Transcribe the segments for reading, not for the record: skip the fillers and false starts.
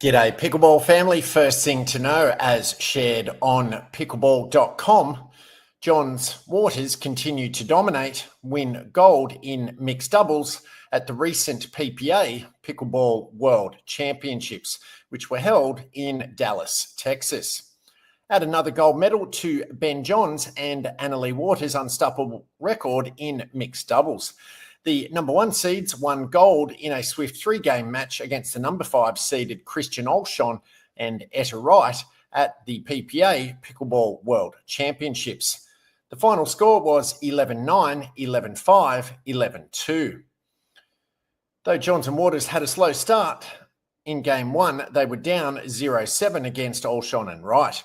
G'day Pickleball family. First thing to know, as shared on pickleball.com, Johns Waters continued to dominate, win gold in mixed doubles at the recent PPA Pickleball World Championships, which were held in Dallas, Texas. Add another gold medal to Ben Johns and Annalie Waters' unstoppable record in mixed doubles. The number one seeds won gold in a swift three-game match against the number 5 seeded Christian Olshon and Etta Wright at the PPA Pickleball World Championships. The final score was 11-9, 11-5, 11-2. Though Johns and Waters had a slow start in Game 1, they were down 0-7 against Olshon and Wright.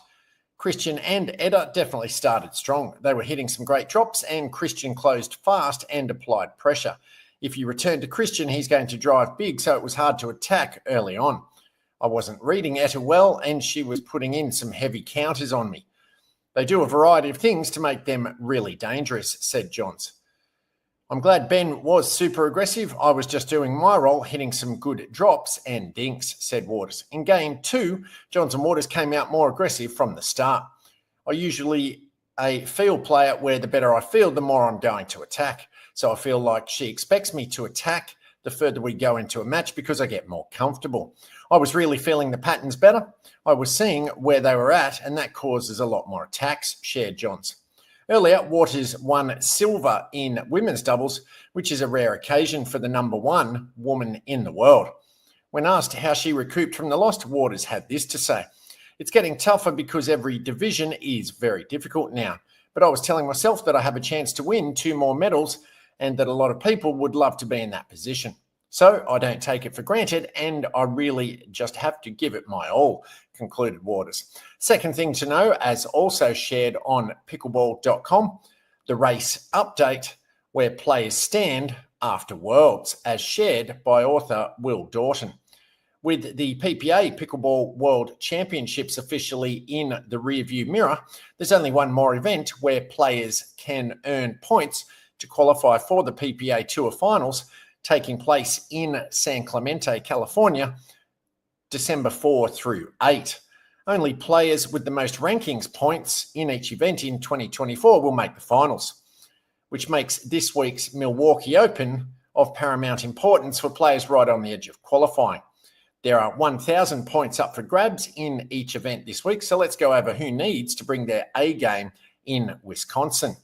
Christian and Etta definitely started strong. They were hitting some great drops and Christian closed fast and applied pressure. If you return to Christian, he's going to drive big, so it was hard to attack early on. I wasn't reading Etta well and she was putting in some heavy counters on me. They do a variety of things to make them really dangerous, said Johns. I'm glad Ben was super aggressive. I was just doing my role, hitting some good drops and dinks, said Waters. In Game 2, Johns and Waters came out more aggressive from the start. I'm usually a field player where the better I field, the more I'm going to attack. So I feel like she expects me to attack the further we go into a match because I get more comfortable. I was really feeling the patterns better. I was seeing where they were at, and that causes a lot more attacks, shared Johns. Earlier, Waters won silver in women's doubles, which is a rare occasion for the number 1 woman in the world. When asked how she recouped from the loss, Waters had this to say: "It's getting tougher because every division is very difficult now. But I was telling myself that I have a chance to win 2 more medals and that a lot of people would love to be in that position. So I don't take it for granted and I really just have to give it my all," concluded Waters. Second thing to know, as also shared on pickleball.com, the race update where players stand after Worlds, as shared by author Will Dorton. With the PPA Pickleball World Championships officially in the rearview mirror, there's only one more event where players can earn points to qualify for the PPA Tour Finals, taking place in San Clemente, California, December 4 through 8. Only players with the most rankings points in each event in 2024 will make the finals, which makes this week's Milwaukee Open of paramount importance for players right on the edge of qualifying. There are 1,000 points up for grabs in each event this week, so let's go over who needs to bring their A game in Wisconsin.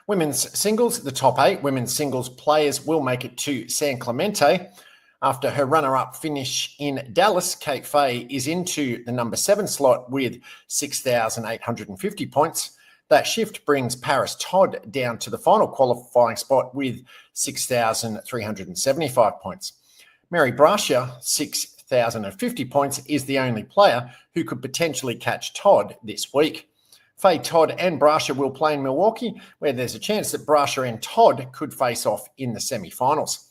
Women's singles, the top 8 women's singles players will make it to San Clemente. After her runner-up finish in Dallas, Kate Fay is into the number 7 slot with 6,850 points. That shift brings Paris Todd down to the final qualifying spot with 6,375 points. Mary Brasher, 6,050 points, is the only player who could potentially catch Todd this week. Faye, Todd and Brasher will play in Milwaukee, where there's a chance that Brasher and Todd could face off in the semi-finals.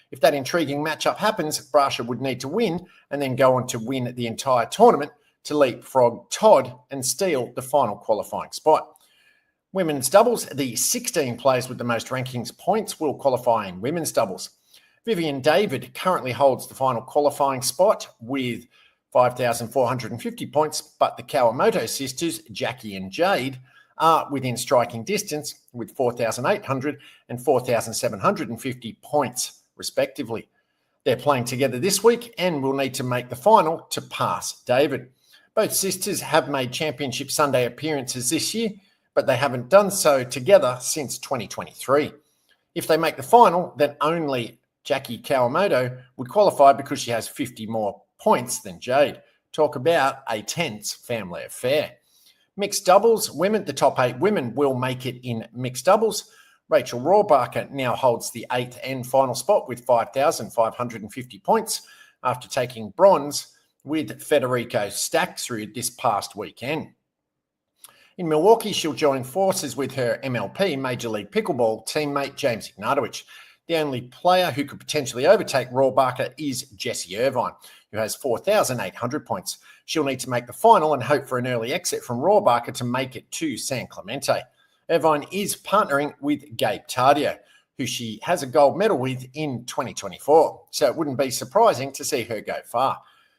If that intriguing matchup happens, Brasher would need to win and then go on to win the entire tournament to leapfrog Todd and steal the final qualifying spot. Women's doubles, the 16 players with the most rankings points will qualify in women's doubles. Vivian David currently holds the final qualifying spot with 5,450 points, but the Kawamoto sisters, Jackie and Jade, are within striking distance with 4,800 and 4,750 points, respectively. They're playing together this week and will need to make the final to pass David. Both sisters have made Championship Sunday appearances this year, but they haven't done so together since 2023. If they make the final, then only Jackie Kawamoto would qualify because she has 50 more points than Jade. Talk about a tense family affair. Mixed doubles, women, the top 8 women will make it in mixed doubles. Rachel Rohrbacher now holds the 8th and final spot with 5,550 points after taking bronze with Federico Staksrud this past weekend. In Milwaukee, she'll join forces with her MLP, Major League Pickleball teammate James Ignatowicz. The only player who could potentially overtake Rohrbacher is Jessie Irvine, who has 4,800 points. She'll need to make the final and hope for an early exit from Rohrbacher to make it to San Clemente. Irvine is partnering with Gabe Tardio, who she has a gold medal with in 2024, so it wouldn't be surprising to see her go far.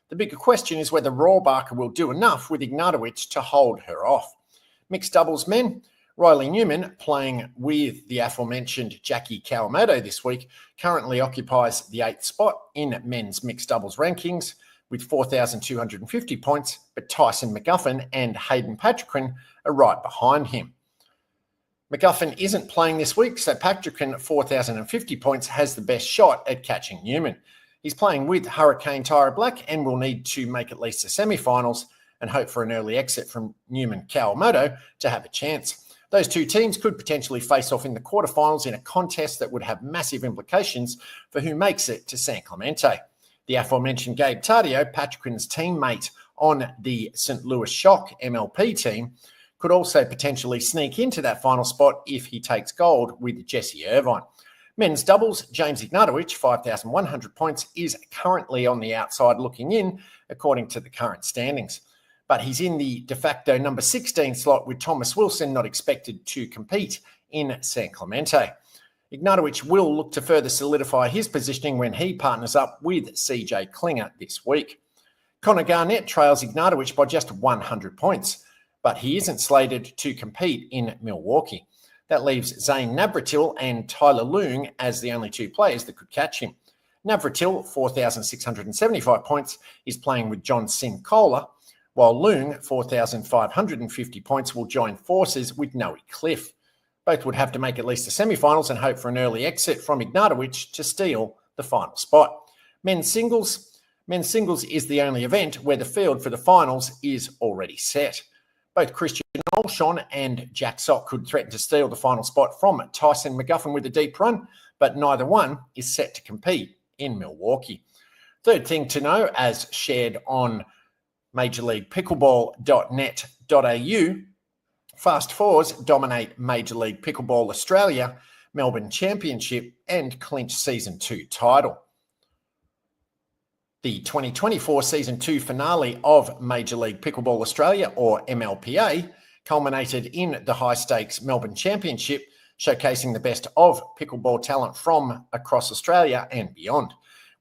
The bigger question is whether Rohrbacher will do enough with Ignatovic to hold her off. Mixed doubles men, Riley Newman, playing with the aforementioned Jackie Kawamoto this week, currently occupies the 8th spot in men's mixed doubles rankings with 4,250 points, but Tyson McGuffin and Hayden Patrickson are right behind him. McGuffin isn't playing this week, so Patrickson at 4,050 points has the best shot at catching Newman. He's playing with Hurricane Tyra Black and will need to make at least the semi-finals and hope for an early exit from Newman Kawamoto to have a chance. Those two teams could potentially face off in the quarterfinals in a contest that would have massive implications for who makes it to San Clemente. The aforementioned Gabe Tardio, Patrickson's teammate on the St. Louis Shock MLP team, could also potentially sneak into that final spot if he takes gold with Jesse Irvine. Men's doubles, James Ignatovic, 5,100 points, is currently on the outside looking in, according to the current standings. But he's in the de facto number 16 slot with Thomas Wilson not expected to compete in San Clemente. Ignatovic will look to further solidify his positioning when he partners up with CJ Klinger this week. Connor Garnett trails Ignatovic by just 100 points, but he isn't slated to compete in Milwaukee. That leaves Zane Navratil and Tyler Leung as the only two players that could catch him. Navratil, 4,675 points, is playing with John Sincola, while Leung, 4,550 points, will join forces with Noe Cliff. Both would have to make at least the semi-finals and hope for an early exit from Ignatovic to steal the final spot. Men's singles is the only event where the field for the finals is already set. Both Christian Olshon and Jack Sock could threaten to steal the final spot from Tyson McGuffin with a deep run, but neither one is set to compete in Milwaukee. Third thing to know, as shared on MajorLeaguePickleball.net.au, Fast Fours dominate Major League Pickleball Australia, Melbourne Championship, and clinch Season 2 title. The 2024 Season 2 finale of Major League Pickleball Australia, or MLPA, culminated in the high-stakes Melbourne Championship, showcasing the best of pickleball talent from across Australia and beyond.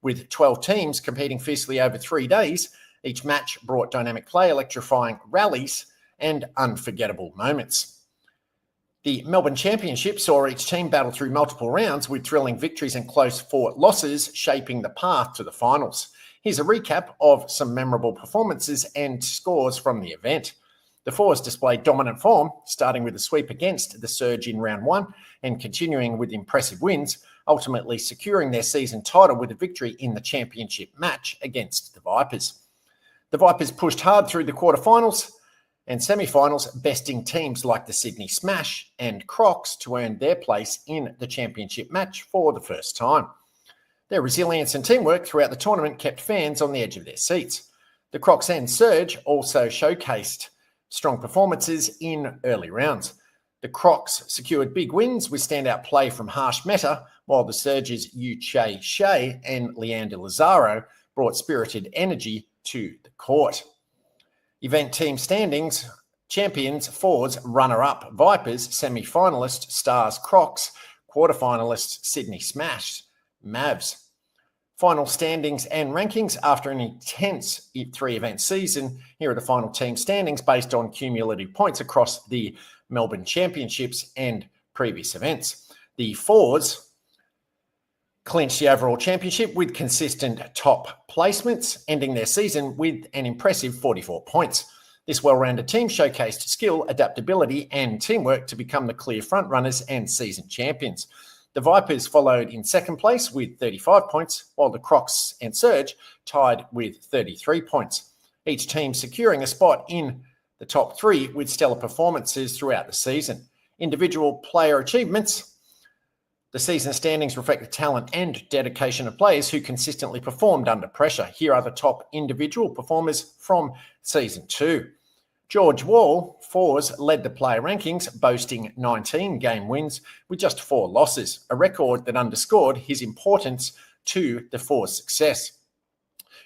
With 12 teams competing fiercely over 3 days, each match brought dynamic play, electrifying rallies, and unforgettable moments. The Melbourne Championship saw each team battle through multiple rounds with thrilling victories and close fought losses shaping the path to the finals. Here's a recap of some memorable performances and scores from the event. The Fours displayed dominant form, starting with a sweep against the Surge in round 1 and continuing with impressive wins, ultimately securing their season title with a victory in the championship match against the Vipers. The Vipers pushed hard through the quarterfinals and semi-finals, besting teams like the Sydney Smash and Crocs to earn their place in the championship match for the first time. Their resilience and teamwork throughout the tournament kept fans on the edge of their seats. The Crocs and Surge also showcased strong performances in early rounds. The Crocs secured big wins with standout play from Harsh Mehta, while the Surge's Yu Che Shea and Leander Lazaro brought spirited energy to the court. Event team standings: champions, Fours, runner-up, Vipers, semi-finalist, Stars, Crocs, quarter-finalists, Sydney Smash, Mavs. Final standings and rankings after an intense 3-event season. Here are the final team standings based on cumulative points across the Melbourne Championships and previous events. The Fours clinched the overall championship with consistent top placements, ending their season with an impressive 44 points. This well-rounded team showcased skill, adaptability, and teamwork to become the clear frontrunners and season champions. The Vipers followed in second place with 35 points, while the Crocs and Surge tied with 33 points, each team securing a spot in the top 3 with stellar performances throughout the season. Individual player achievements: the season standings reflect the talent and dedication of players who consistently performed under pressure. Here are the top individual performers from Season 2. George Wall, Fours, led the player rankings, boasting 19 game wins with just 4 losses, a record that underscored his importance to the Fours' success.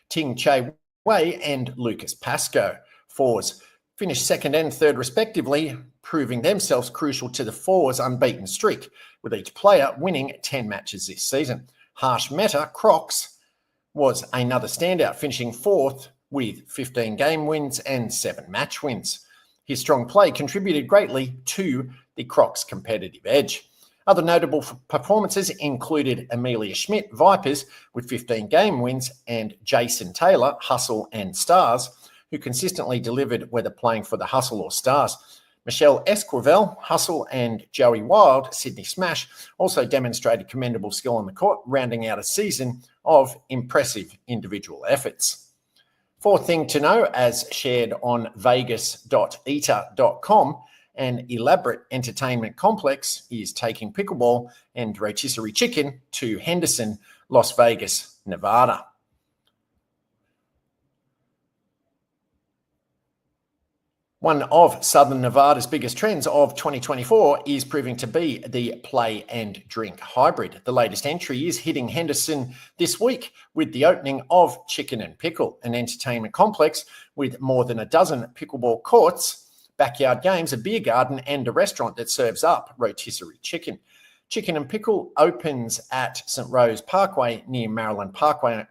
Ting Che Wei and Lucas Pascoe, Fours, finished second and third respectively, proving themselves crucial to the Fours' unbeaten streak, with each player winning 10 matches this season. Harsh Mehta, Crocs, was another standout, finishing fourth with 15 game wins and 7 match wins. His strong play contributed greatly to the Crocs' competitive edge. Other notable performances included Amelia Schmidt, Vipers, with 15 game wins, and Jason Taylor, Hustle and Stars, who consistently delivered whether playing for the Hustle or Stars. Michelle Esquivel, Hustle, and Joey Wild, Sydney Smash, also demonstrated commendable skill on the court, rounding out a season of impressive individual efforts. Fourth thing to know, as shared on vegas.eater.com, an elaborate entertainment complex is taking pickleball and rotisserie chicken to Henderson, Las Vegas, Nevada. One of Southern Nevada's biggest trends of 2024 is proving to be the play and drink hybrid. The latest entry is hitting Henderson this week with the opening of Chicken and Pickle, an entertainment complex with more than a dozen pickleball courts, backyard games, a beer garden, and a restaurant that serves up rotisserie chicken. Chicken and Pickle opens at St. Rose Parkway near Maryland Parkway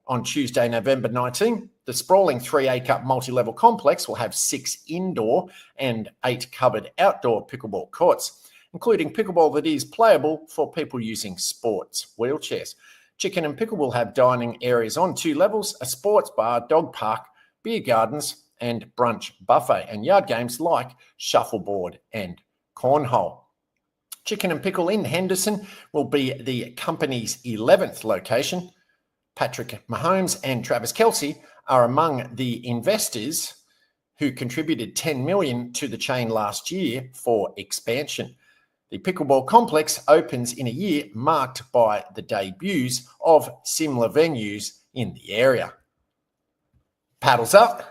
on Tuesday, November 19. The sprawling 3-acre multi-level complex will have 6 indoor and 8 covered outdoor pickleball courts, including pickleball that is playable for people using sports wheelchairs. Chicken and Pickle will have dining areas on 2 levels, a sports bar, dog park, beer gardens, and brunch buffet, and yard games like shuffleboard and cornhole. Chicken and Pickle in Henderson will be the company's 11th location. Patrick Mahomes and Travis Kelce are among the investors who contributed $10 million to the chain last year for expansion. The pickleball complex opens in a year marked by the debuts of similar venues in the area. Paddles up.